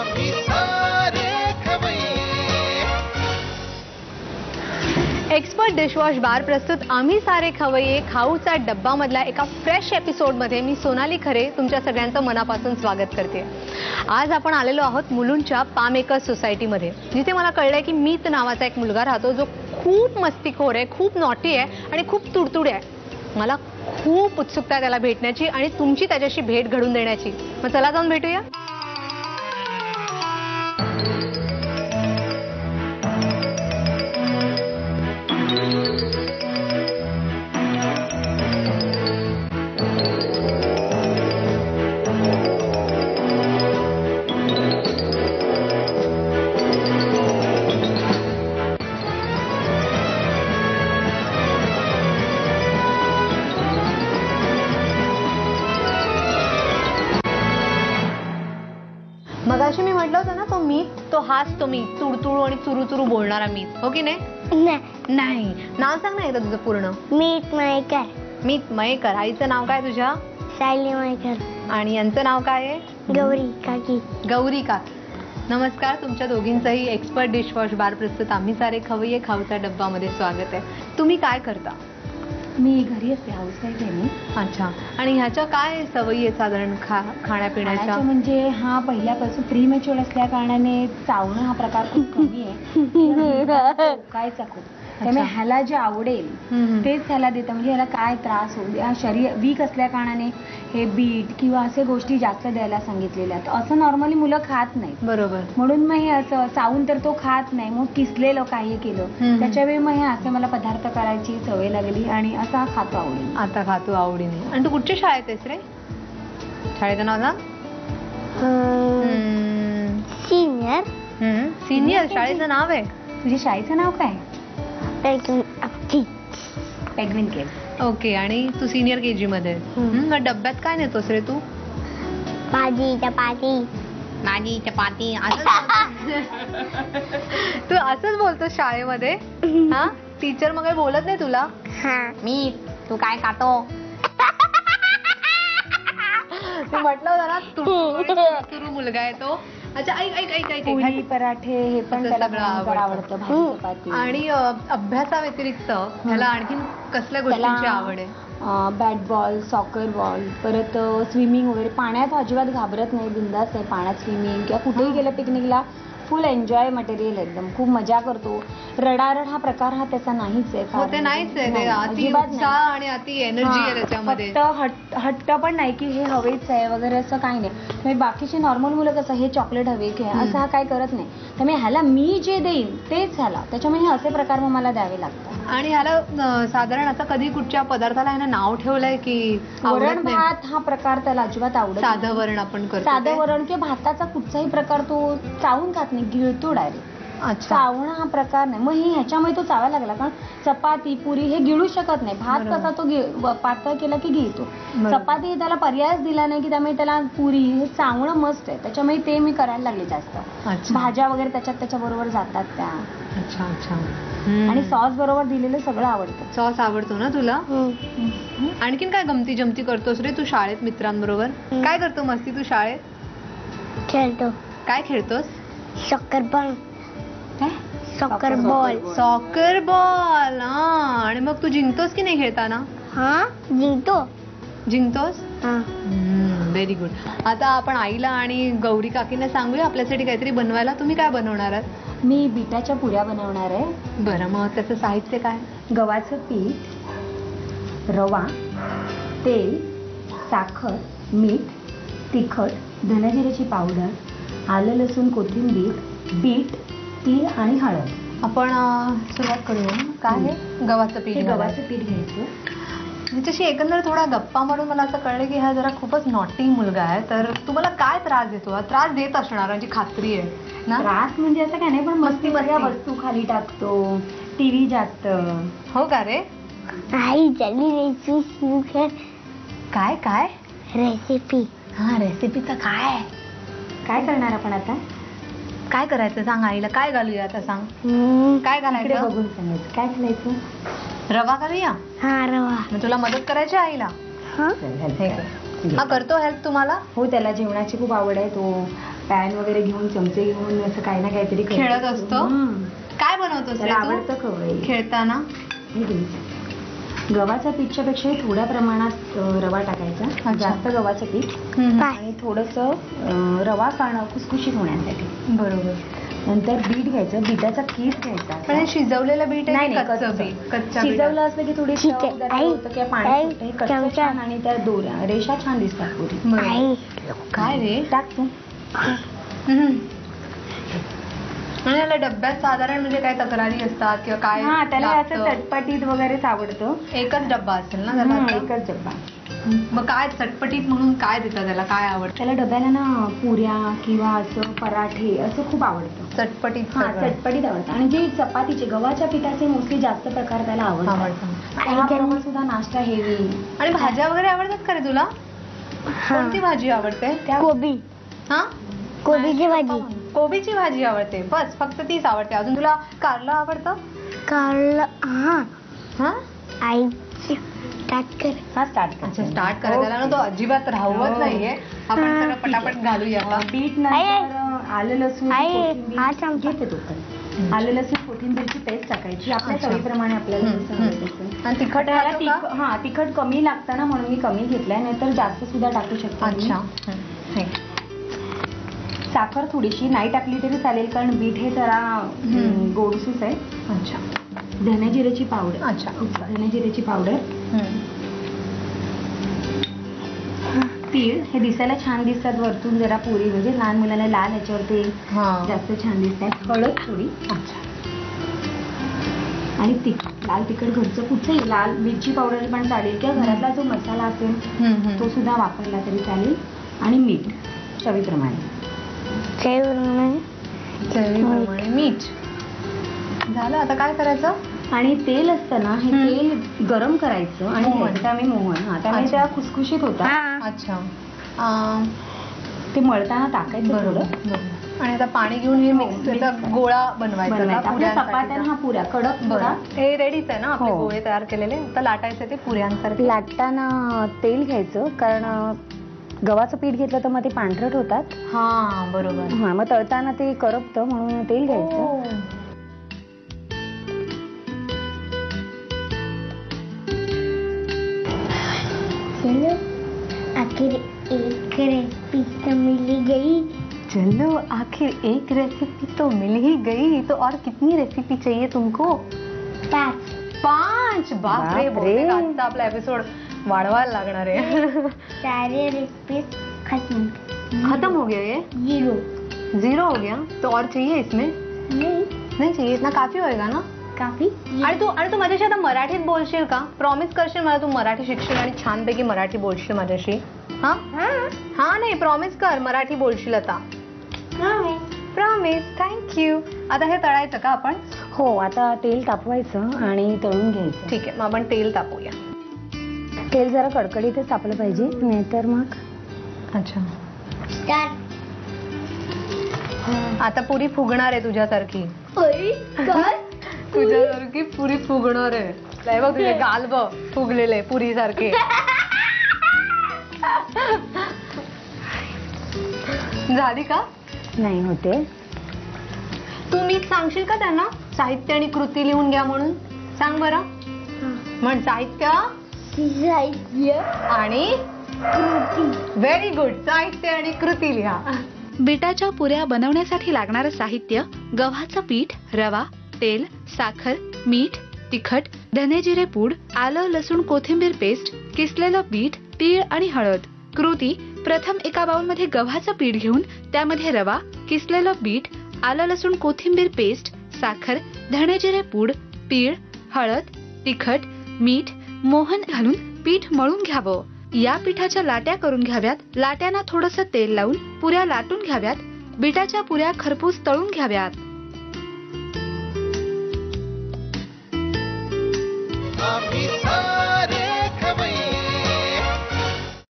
आम्ही सारे खवय्ये. एक्सपर्ट डिशवॉश बार प्रस्तुत आम्ही सारे खवय्ये खाऊचा डब्बा मधल्या एका फ्रेश एपिसोड मध्ये मी सोनाली खरे तुमच्या सगळ्यांचं मनापासून स्वागत करते. आज आपण आलेलो आहोत मुलुंडच्या पामेकर्स सोसायटीमध्ये, जिथे मला कळलंय की मीत नावाचा एक मुलगा राहतो जो खूप मस्तीखोर आहे, खूप नॉटी आहे आणि खूप तुडतुडे आहे. मला खूप उत्सुकता आहे त्याला भेटण्याची आणि तुमची त्याच्याशी भेट घडून देण्याची. मग चला जाऊन भेटूया. मगाशी मी म्हटलं होतं ना, तो मीत, तो हाच तो मीत, तुडतुडू आणि चुरू बोलणारा मीत, हो की नाही? नाही. नाव सांग ना एकदा तुझं पूर्ण. मीत मयेकर. मीत मयेकर. आईचं नाव काय तुझ्या? सायली मयेकर. आणि यांचं नाव काय आहे? गौरी काकी. गौरी काकी. नमस्कार. तुमच्या दोघींचंही एक्सपर्ट डिशवॉश बार प्रस्तुत आम्ही सारे खवय्ये खाऊचा डब्बामध्ये स्वागत आहे. तुम्ही काय करता? मी घरी असते, हाऊसवाईफ आहे मी. अच्छा. आणि ह्याच्या काय सवयी आहेत साधारण खाण्यापिण्याच्या? म्हणजे हा पहिल्यापासून प्री मॅच्युअर असल्या कारणाने चावणं हा प्रकार खूप कमी आहे. कायचा खूप, त्यामुळे ह्याला जे आवडेल तेच ह्याला देतं. म्हणजे ह्याला काय त्रास होऊ द्या, शरीर वीक असल्या कारणाने हे बीट किंवा असे गोष्टी जास्त द्यायला सांगितलेल्या आहेत. असं नॉर्मली मुलं खात नाही. बरोबर. म्हणून मग हे असं चावून तर तो खात नाही, मग किसलेलं काही केलं त्याच्यावेळी मग हे असे मला पदार्थ करायची सवय लागली आणि असा खातो आवडीने. आता खातो आवडीने. आणि तू कुठच्या शाळेत आहेस रे? शाळेचं नाव सांग. सिनियर. सिनियर शाळेचं नाव आहे? तुझ्या शाळेचं नाव काय? Penguin cave. ओके. आणि तू सिनियर KG मध्ये. मग डब्यात काय नेतोस रे तू? भाजी चपाती. मॅगी चपाती. तू असंच बोलतोस शाळेमध्ये? हा. टीचर मग काही बोलत नाही तुला? मी तू काय खातो? तू म्हटलं होतं ना तुरू मुलगा आहे तो. अच्छा. ऐक पोळी पराठे हे पण त्याला सगळं आवडतं. भाजी चपाती. आणि अभ्यासाव्यतिरिक्त त्याला आणखीन कसल्या गोष्टींची आवड आहे? बॅट बॉल, सॉकर बॉल, परत स्विमिंग वगैरे. पाण्यात अजिबात घाबरत नाही, बिंदास आहे पाण्यात. स्विमिंग किंवा कुठेही गेलं पिकनिकला फुल एन्जॉय मटेरियल, एकदम खूप मजा करतो. रडारड हा प्रकार हा त्याचा नाहीच आहे. ते नाहीच आहे. ते अति उत्साह आणि अति एनर्जी आहे त्याच्यामध्ये. हट्ट पण नाही की हे हवेच आहे वगैरे असं काही नाही. म्हणजे बाकीचे नॉर्मल मुलं कसं हे चॉकलेट हवे की असं हा काय करत नाही. त्यामुळे ह्याला मी जे देईन तेच ह्याला, त्याच्यामुळे हे असे प्रकार मग मला द्यावे लागतात. आणि ह्याला साधारण आता कधी कुठच्या पदार्थाला ह्यानं नाव ठेवलंय की? वरण भात हा प्रकार त्याला अजिबात आवडत. साधं वरण आपण करतो. साधं वरण किंवा भाताचा कुठचाही प्रकार तो चावून खात नाही, गिळतो डायरेक्ट. चावणं हा प्रकार नाही. मग हे ह्याच्यामुळे तो चावायला लागला. कारण चपाती पुरी हे गिळू शकत नाही. भात कसा तो पातळ केला की गिळतो. चपाती त्याला पर्यायच दिला नाही की त्यामुळे त्याला पुरी हे चावणं मस्त आहे. त्याच्यामुळे ते मी करायला लागले जास्त. भाज्या वगैरे त्याच्या बरोबर जातात त्या. अच्छा. आणि सॉस बरोबर दिलेलं सगळं आवडतं. सॉस आवडतो ना तुला? आणखीन काय गमती जमती करतोस रे तू शाळेत मित्रांबरोबर? काय करतो मस्ती तू शाळेत? खेळतो. काय खेळतोस? Soccer ball. Soccer ball. Soccer ball. आणि मग तू जिंकतोस की नाही खेळताना? जिंकतोस? Very good. आता आपण आईला आणि गौरी काकींना सांगूया आपल्यासाठी काहीतरी बनवायला. तुम्ही काय बनवणार आहात? मी बिटाच्या पुऱ्या बनवणार आहे. बरं. मग त्याचं साहित्य काय? गव्हाचं पीठ, रवा, तेल, साखर, मीठ, तिखट, धनेजिऱ्याची पावडर, आलं लसूण कोथिंबीर, बीट, तीळ आणि हळद. आपण सुरुवात करूया. काय आहे? गव्हाचं पीठ. गव्हाचं पीठ घ्यायचं. त्याच्याशी एकंदर थोडा गप्पा मारून मला असं कळलं की हा जरा खूपच नॉटी मुलगा आहे. तर तुम्हाला काय त्रास देतो? हा त्रास देत असणार याची खात्री आहे ना? त्रास म्हणजे असं काय नाही, पण मस्ती सगळ्या वस्तू खाली टाकतो, टीव्ही जास्त. हो का रे? आई रेसिपी. काय काय रेसिपी? हा, रेसिपीचं काय करणार आपण आता? काय करायचं सांग आईला. काय घालूया आता सांग. काय घालायचं? बघून सांगायचं. काय घालायचं? रवा घालूया. हा, रवा. मग तुला मदत करायची आईला? हे कर. हा, करतो हेल्प तुम्हाला? हो, त्याला जेवणाची खूप आवड आहे. तो पॅन वगैरे घेऊन चमचे घेऊन असं काही ना काहीतरी करतो. खेळत असतो? काय बनवतोस रे त्याला तू? आवडतं खवई. खेळताना हे घे. गव्हाच्या पीठच्या पेक्षा थोड्या प्रमाणात रवा टाकायचा. अच्छा. जास्त गव्हाचं पीठ आणि थोडंसं रवा काढणं खुसखुशीत होण्यासाठी. बरोबर. नंतर बीट घ्यायचं, बीटाचा किस घ्यायचा. पण हे शिजवलेलं बीट आहे नाही की नाही, कच्चं कच्चं. बीट? कच्च्या शिजवलं बीटात. असलं की थोडी ठीक आहे. चव जरा आई, होतं किंवा पाणी आई, सुटतं. हे कच्चं चमचा. छान आणि त्या दोऱ्या रेषा छान दिसतात पुरी. बरोबर. आई काय रे? टाक तू. म्हणजे याला डब्यात साधारण म्हणजे काय तक्रारी असतात किंवा काय हा, त्याला असं लागतं? चटपटीत वगैरेच आवडतं. एकच डब्बा असेल ना त्याला आता? एकच डब्बा. मग काय चटपटीत म्हणून काय देतात त्याला? काय आवडतं? त्याला डब्याला ना पुऱ्या किंवा असं पराठे असं खूप आवडतं. चटपटीत हा, सगळं. चटपटीत आवडतं. आणि जे चपातीचे गव्हाच्या पिठाचे मोस्टली जास्त प्रकार त्याला आवडतात. आवडतं. त्याबरोबर सुद्धा नाश्ता हेवी. आणि भाज्या वगैरे आवडतात का रे तुला? कोणती भाजी आवडते? कोबी हा, कोबीची भाजी कोबीची भाजी आवडते. बस फक्त तीच आवडते. अजून तुला कारलं आवडतं? कारलं हा हा, आई स्टार्ट कर. हा, स्टार्ट अच्छा स्टार्ट करायला ना तो अजिबात राहवत नाहीये. आपण सगळं पटापट घालूया आता. बीट आई, नंतर आलं लसूण आई, कोथिंबीर. हा चमचा. घेते तो पण. आलं लसूण कोथिंबीरची पेस्ट टाकायची आपल्या अच्छा. चवीप्रमाणे आपल्याला जसं हवं तसं. आणि तिखट त्याला खातो का? हा, तिखट कमी लागतं ना म्हणून मी कमी घेतलाय, नाहीतर जास्त सुद्धा टाकू शकतो. अच्छा. हे. साखर थोडीशी नाही टाकली तरी चालेल, कारण बीट हे जरा गोडसूस आहे. अच्छा. धने जिऱ्याची पावडर. अच्छा. धने जिऱ्याची पावडर. तीळ हे दिसायला छान दिसतात वरतून जरा पुरी, म्हणजे लहान मुलांना लाल ह्याच्यावरती हा. जास्त छान दिसतात. हळद थोडी. अच्छा. आणि तिखट, लाल तिखट घरचं कुठचंही, लाल मिरची पावडर पण चालेल किंवा घरातला जो मसाला असेल तो सुद्धा वापरला तरी चालेल. आणि मीठ चवीप्रमाणे. चवीप्रमाणे मीठ. झालं. आता काय करायचं? आणि तेल असतं ना, हे तेल गरम करायचं आणि मोहन. घ्यायचं आम्ही मोहन. हा, त्यामुळे अच्छा. त्या खुसखुशीत होतात. अच्छा. ते मळताना टाकायचं बरोबर. थोडं. बरोबर. आणि आता पाणी घेऊन हे मिक्स त्याचा गोळा बनवायचा का आपल्या पुऱ्यांसाठीचा? चपात्या हा पुऱ्या कडक थोडा. बरं. हे रेडीच आहे ना आपले हो. गोळे तयार केलेले? आता लाटायचे ते पुऱ्यांसारखे? लाटताना तेल घ्यायचं, कारण गव्हाचं पीठ घेतलं तर मग ते पांढरट होतात. हा बरोबर. हा, मग तळताना ते करपतं म्हणून तेल घ्यायचं. ओ. चलो आखिर एक रेसिपी तो मिल गई. चलो आखिर एक रेसिपी तो मिल ही गई. तो और कितनी रेसिपी चाहिए तुमको? 5 5. बापरे. बहुतेक आजचा आपला एपिसोड वाढवायला लागणार आहे. सारे रेसिपीज खत्म. खत्म हो गया ये? 0 हो गया? तो और चाहिए इसमें? नहीं चाहिए. इतना काफी होएगा ना? काफी. आणि तू माझ्याशी आता मराठीत बोलशील का? प्रॉमिस करशील मला तू मराठी शिकशील आणि छानपैकी मराठी बोलशील माझ्याशी? हा हा, नाही प्रॉमिस कर मराठी बोलशील आता. प्रॉमिस. थँक्यू. आता हे तळायचं का आपण? हो, आता तेल तापवायचं आणि तळून घ्यायचं. ठीक आहे, मग आपण तेल तापूया. तेल जरा कडकडीतच तापलं पाहिजे, नाहीतर मग. अच्छा. स्टार्ट. आता पुरी फुगणार आहे तुझ्यासारखी. काय? तुझ्यासारखी पुरी फुगणार आहे. नाही बघ तुझे गाल बघ फुगलेले पुरी सारखे. झाली का? नाही होते. तू नीट सांगशील का त्यांना साहित्य आणि कृती लिहून घ्या म्हणून? सांग बरं. म्हण साहित्य आणि व्हेरी गुड. साहित्य आणि कृती लिहा. बीटाच्या पुऱ्या बनवण्यासाठी लागणारं साहित्य: गव्हाचं पीठ, रवा, तेल, साखर, मीठ, तिखट, धने जिरे पूड, आलं लसूण कोथिंबीर पेस्ट, किसलेलं बीट, तीळ आणि हळद. कृती: प्रथम एका बाउलमध्ये गव्हाचं पीठ घेऊन त्यामध्ये रवा, किसलेलं बीट, आलं लसूण कोथिंबीर पेस्ट, साखर, धने जिरे पूड, तीळ, हळद, तिखट, मीठ, मोहन घालून पीठ मळून घ्यावं. या पिठाच्या लाट्या करून घ्याव्यात. लाट्यांना थोडंसं तेल लावून पुऱ्या लाटून घ्याव्यात. बीटाच्या पुऱ्या खरपूस तळून घ्याव्यात. आम्ही